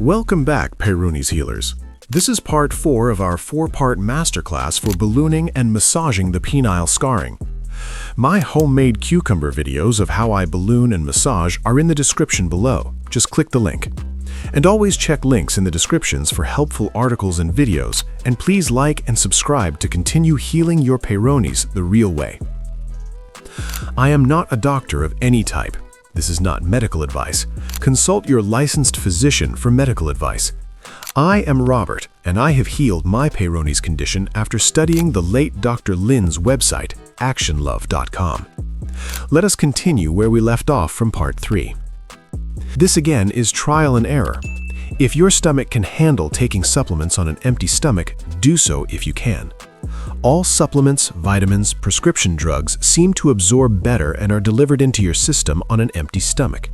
Welcome back, Peyronies healers. This is part 4 of our 4-part masterclass for ballooning and massaging the penile scarring. My homemade cucumber videos of how I balloon and massage are in the description below. Just click the link. And always check links in the descriptions for helpful articles and videos, and please like and subscribe to continue healing your Peyronies the real way. I am not a doctor of any type. This is not medical advice. Consult your licensed physician for medical advice. I am Robert, and I have healed my Peyronies condition after studying the late Dr. Lin's website, actionlove.com. Let us continue where we left off from part 3. This again is trial and error. If your stomach can handle taking supplements on an empty stomach, do so if you can. All supplements, vitamins, prescription drugs seem to absorb better and are delivered into your system on an empty stomach.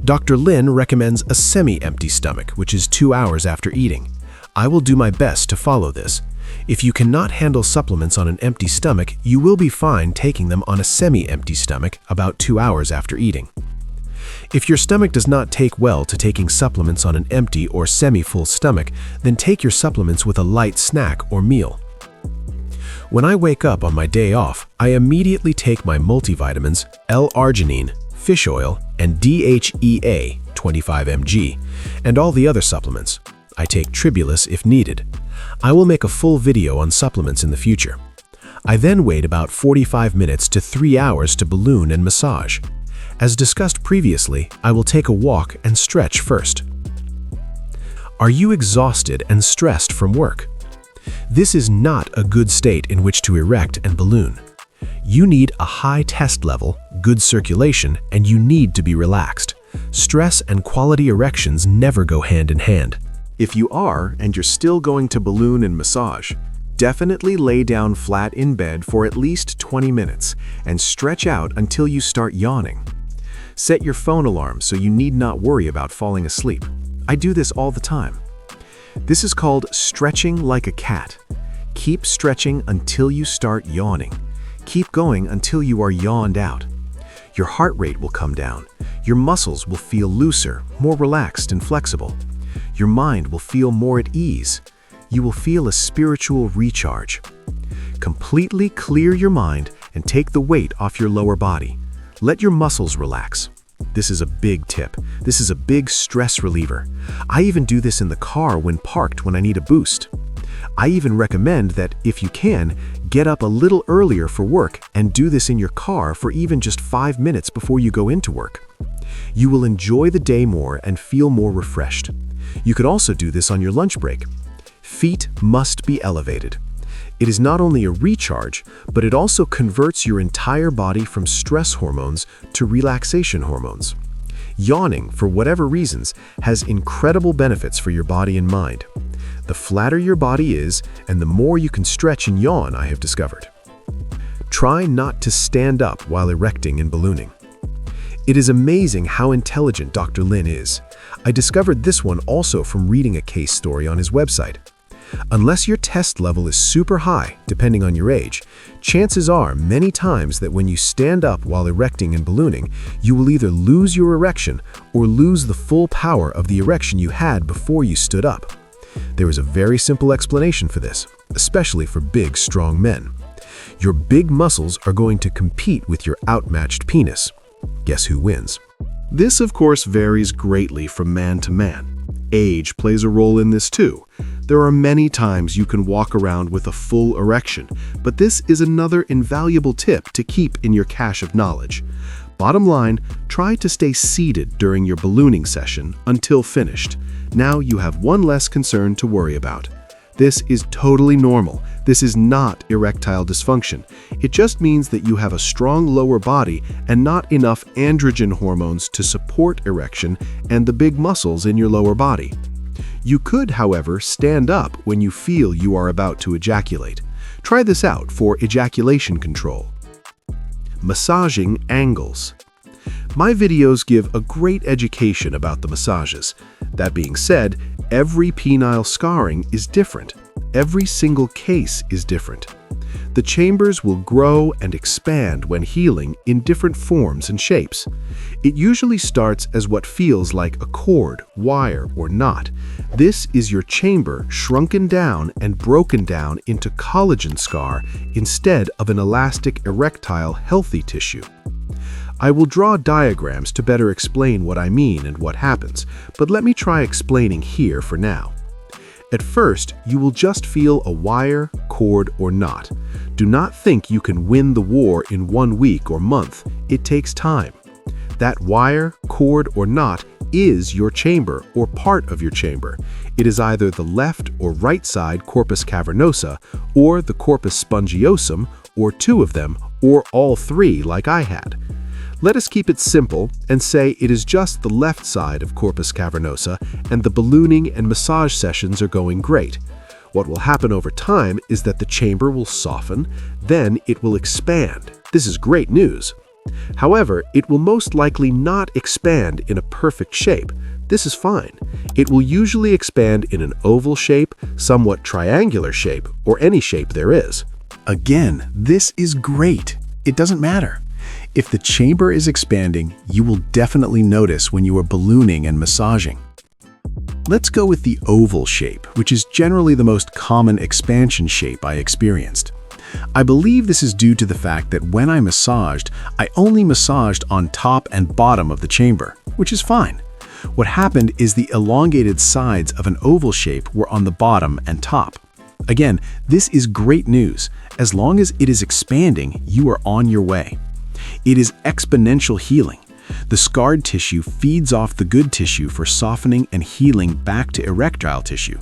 Dr. Lin recommends a semi-empty stomach, which is 2 hours after eating. I will do my best to follow this. If you cannot handle supplements on an empty stomach, you will be fine taking them on a semi-empty stomach about 2 hours after eating. If your stomach does not take well to taking supplements on an empty or semi-full stomach, then take your supplements with a light snack or meal. When I wake up on my day off, I immediately take my multivitamins, L-arginine, fish oil, and DHEA, 25 mg, and all the other supplements. I take Tribulus if needed. I will make a full video on supplements in the future. I then wait about 45 minutes to 3 hours to balloon and massage. As discussed previously, I will take a walk and stretch first. Are you exhausted and stressed from work? This is not a good state in which to erect and balloon. You need a high test level, good circulation, and you need to be relaxed. Stress and quality erections never go hand in hand. If you are, and you're still going to balloon and massage, definitely lay down flat in bed for at least 20 minutes and stretch out until you start yawning. Set your phone alarm so you need not worry about falling asleep. I do this all the time. This is called stretching like a cat. Keep stretching until you start yawning. Keep going until you are yawned out. Your heart rate will come down. Your muscles will feel looser, more relaxed and flexible. Your mind will feel more at ease. You will feel a spiritual recharge. Completely clear your mind and take the weight off your lower body. Let your muscles relax. This is a big tip. This is a big stress reliever. I even do this in the car when parked when I need a boost. I even recommend that, if you can, get up a little earlier for work and do this in your car for even just 5 minutes before you go into work. You will enjoy the day more and feel more refreshed. You could also do this on your lunch break. Feet must be elevated. It is not only a recharge, but it also converts your entire body from stress hormones to relaxation hormones. Yawning, for whatever reasons, has incredible benefits for your body and mind. The flatter your body is, and the more you can stretch and yawn, I have discovered. Try not to stand up while erecting and ballooning. It is amazing how intelligent Dr. Lin is. I discovered this one also from reading a case story on his website. Unless your test level is super high, depending on your age, chances are many times that when you stand up while erecting and ballooning, you will either lose your erection or lose the full power of the erection you had before you stood up. There is a very simple explanation for this, especially for big, strong men. Your big muscles are going to compete with your outmatched penis. Guess who wins? This, of course, varies greatly from man to man. Age plays a role in this too. There are many times you can walk around with a full erection, but this is another invaluable tip to keep in your cache of knowledge. Bottom line, try to stay seated during your ballooning session until finished. Now you have one less concern to worry about. This is totally normal. This is not erectile dysfunction. It just means that you have a strong lower body and not enough androgen hormones to support erection and the big muscles in your lower body. You could, however, stand up when you feel you are about to ejaculate. Try this out for ejaculation control. Massaging angles. My videos give a great education about the massages. That being said, every penile scarring is different. Every single case is different. The chambers will grow and expand when healing in different forms and shapes. It usually starts as what feels like a cord, wire, or knot. This is your chamber shrunken down and broken down into collagen scar instead of an elastic, erectile, healthy tissue. I will draw diagrams to better explain what I mean and what happens, but let me try explaining here for now. At first, you will just feel a wire, cord, or knot. Do not think you can win the war in 1 week or month. It takes time. That wire, cord, or knot is your chamber or part of your chamber. It is either the left or right side corpus cavernosa, or the corpus spongiosum, or two of them, or all three like I had. Let us keep it simple and say it is just the left side of corpus cavernosa and the ballooning and massage sessions are going great. What will happen over time is that the chamber will soften, then it will expand. This is great news. However, it will most likely not expand in a perfect shape. This is fine. It will usually expand in an oval shape, somewhat triangular shape, or any shape there is. Again, this is great. It doesn't matter. If the chamber is expanding, you will definitely notice when you are ballooning and massaging. Let's go with the oval shape, which is generally the most common expansion shape I experienced. I believe this is due to the fact that when I massaged, I only massaged on top and bottom of the chamber, which is fine. What happened is the elongated sides of an oval shape were on the bottom and top. Again, this is great news. As long as it is expanding, you are on your way. It is exponential healing. The scarred tissue feeds off the good tissue for softening and healing back to erectile tissue.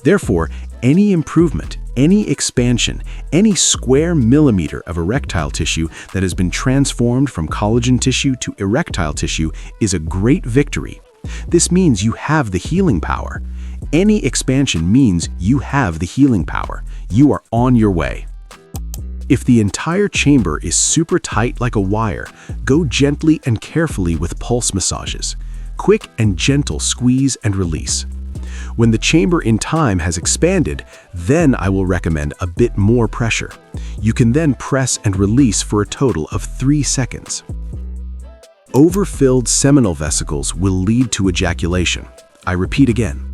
Therefore, any improvement, any expansion, any square millimeter of erectile tissue that has been transformed from collagen tissue to erectile tissue is a great victory. This means you have the healing power. Any expansion means you have the healing power. You are on your way. If the entire chamber is super tight like a wire, go gently and carefully with pulse massages. Quick and gentle squeeze and release. When the chamber in time has expanded, then I will recommend a bit more pressure. You can then press and release for a total of 3 seconds. Overfilled seminal vesicles will lead to ejaculation. I repeat again.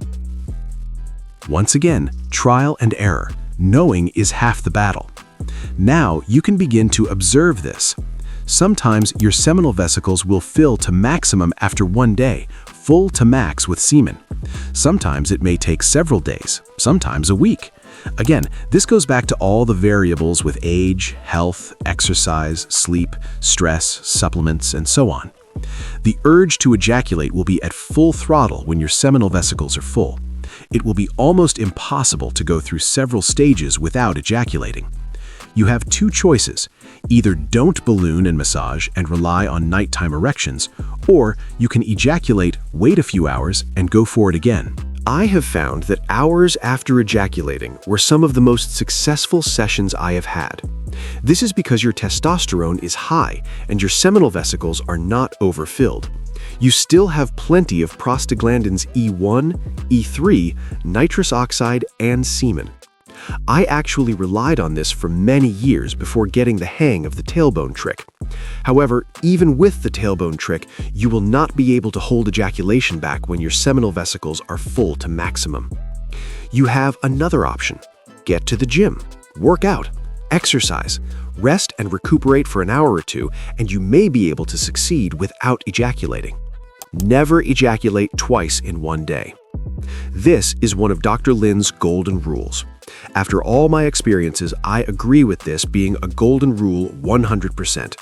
Once again, trial and error. Knowing is half the battle. Now you can begin to observe this. Sometimes your seminal vesicles will fill to maximum after 1 day, full to max with semen. Sometimes it may take several days, sometimes a week. Again, this goes back to all the variables with age, health, exercise, sleep, stress, supplements, and so on. The urge to ejaculate will be at full throttle when your seminal vesicles are full. It will be almost impossible to go through several stages without ejaculating. You have 2 choices. Either don't balloon and massage and rely on nighttime erections, or you can ejaculate, wait a few hours, and go for it again. I have found that hours after ejaculating were some of the most successful sessions I have had. This is because your testosterone is high and your seminal vesicles are not overfilled. You still have plenty of prostaglandins E1, E3, nitrous oxide, and semen. I actually relied on this for many years before getting the hang of the tailbone trick. However, even with the tailbone trick, you will not be able to hold ejaculation back when your seminal vesicles are full to maximum. You have another option. Get to the gym, work out, exercise, rest and recuperate for an hour or 2, and you may be able to succeed without ejaculating. Never ejaculate twice in 1 day. This is one of Dr. Lin's golden rules. After all my experiences, I agree with this being a golden rule 100%.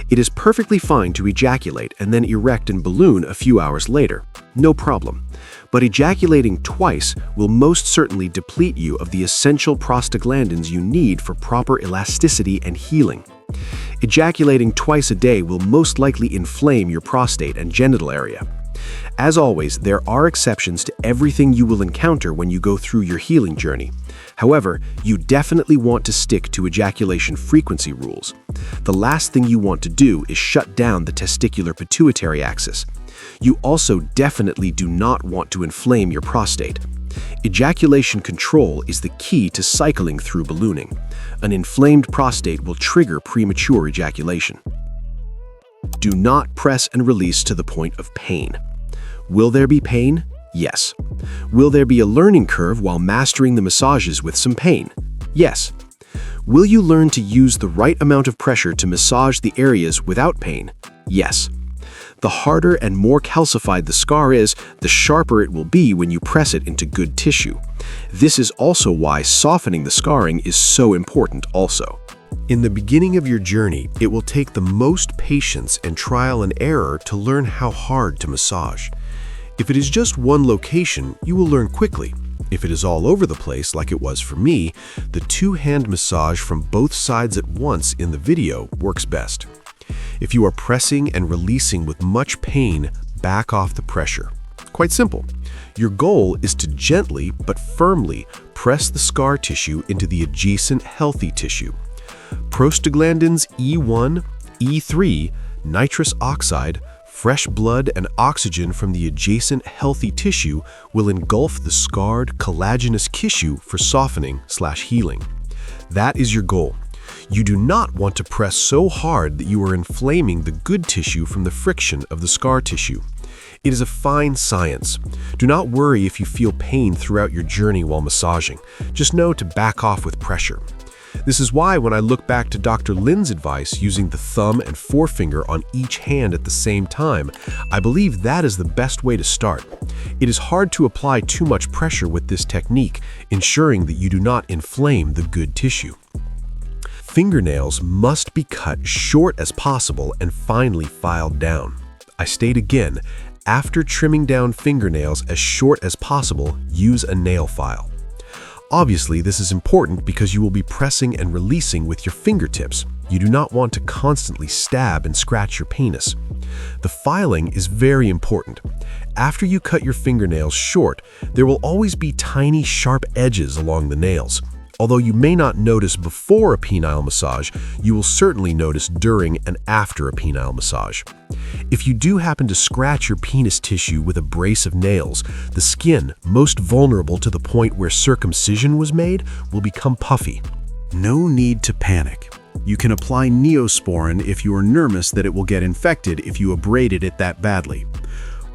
It is perfectly fine to ejaculate and then erect and balloon a few hours later. No problem. But ejaculating twice will most certainly deplete you of the essential prostaglandins you need for proper elasticity and healing. Ejaculating twice a day will most likely inflame your prostate and genital area. As always, there are exceptions to everything you will encounter when you go through your healing journey. However, you definitely want to stick to ejaculation frequency rules. The last thing you want to do is shut down the testicular pituitary axis. You also definitely do not want to inflame your prostate. Ejaculation control is the key to cycling through ballooning. An inflamed prostate will trigger premature ejaculation. Do not press and release to the point of pain. Will there be pain? Yes. Will there be a learning curve while mastering the massages with some pain? Yes. Will you learn to use the right amount of pressure to massage the areas without pain? Yes. The harder and more calcified the scar is, the sharper it will be when you press it into good tissue. This is also why softening the scarring is so important also. In the beginning of your journey, it will take the most patience and trial and error to learn how hard to massage. If it is just one location, you will learn quickly. If it is all over the place, like it was for me, the two-hand massage from both sides at once in the video works best. If you are pressing and releasing with much pain, back off the pressure. Quite simple. Your goal is to gently but firmly press the scar tissue into the adjacent healthy tissue. Prostaglandins E1, E3, nitrous oxide, fresh blood and oxygen from the adjacent healthy tissue will engulf the scarred collagenous tissue for softening/healing. That is your goal. You do not want to press so hard that you are inflaming the good tissue from the friction of the scar tissue. It is a fine science. Do not worry if you feel pain throughout your journey while massaging. Just know to back off with pressure. This is why when I look back to Dr. Lin's advice using the thumb and forefinger on each hand at the same time, I believe that is the best way to start. It is hard to apply too much pressure with this technique, ensuring that you do not inflame the good tissue. Fingernails must be cut short as possible and finely filed down. I state again, after trimming down fingernails as short as possible, use a nail file. Obviously, this is important because you will be pressing and releasing with your fingertips. You do not want to constantly stab and scratch your penis. The filing is very important. After you cut your fingernails short, there will always be tiny sharp edges along the nails. Although you may not notice before a penile massage, you will certainly notice during and after a penile massage. If you do happen to scratch your penis tissue with a brace of nails, the skin, most vulnerable to the point where circumcision was made, will become puffy. No need to panic. You can apply Neosporin if you are nervous that it will get infected if you abraded it that badly.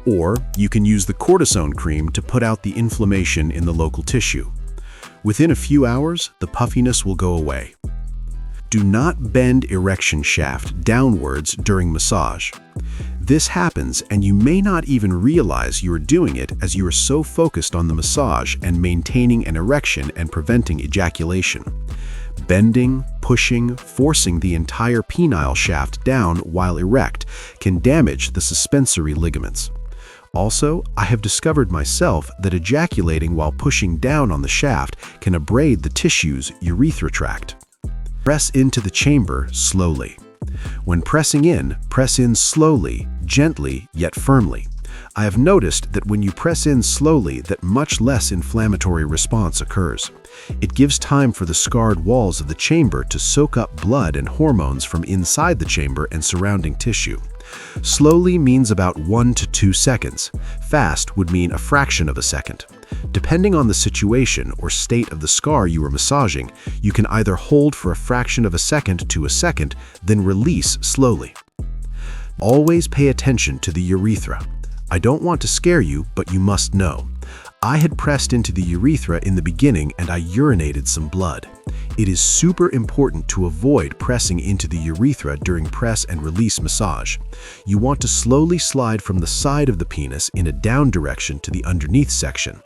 Or you can use the cortisone cream to put out the inflammation in the local tissue. Within a few hours, the puffiness will go away. Do not bend erection shaft downwards during massage. This happens and you may not even realize you are doing it as you are so focused on the massage and maintaining an erection and preventing ejaculation. Bending, pushing, forcing the entire penile shaft down while erect can damage the suspensory ligaments. Also, I have discovered myself that ejaculating while pushing down on the shaft can abrade the tissue's urethra tract. Press into the chamber slowly. When pressing in, press in slowly, gently, yet firmly. I have noticed that when you press in slowly, that much less inflammatory response occurs. It gives time for the scarred walls of the chamber to soak up blood and hormones from inside the chamber and surrounding tissue. Slowly means about 1 to 2 seconds. Fast would mean a fraction of a second. Depending on the situation or state of the scar you are massaging, you can either hold for a fraction of a second to a second, then release slowly. Always pay attention to the urethra. I don't want to scare you, but you must know. I had pressed into the urethra in the beginning and I urinated some blood. It is super important to avoid pressing into the urethra during press and release massage. You want to slowly slide from the side of the penis in a down direction to the underneath section.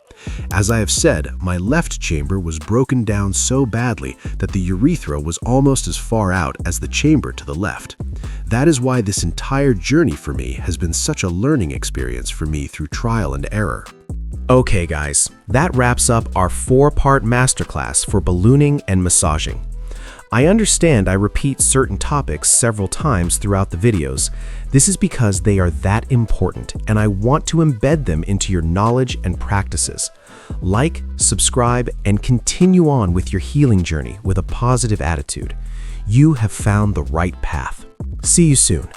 As I have said, my left chamber was broken down so badly that the urethra was almost as far out as the chamber to the left. That is why this entire journey for me has been such a learning experience for me through trial and error. Okay guys, that wraps up our 4-part masterclass for ballooning and massaging. I understand I repeat certain topics several times throughout the videos. This is because they are that important and I want to embed them into your knowledge and practices. Like, subscribe, and continue on with your healing journey with a positive attitude. You have found the right path. See you soon.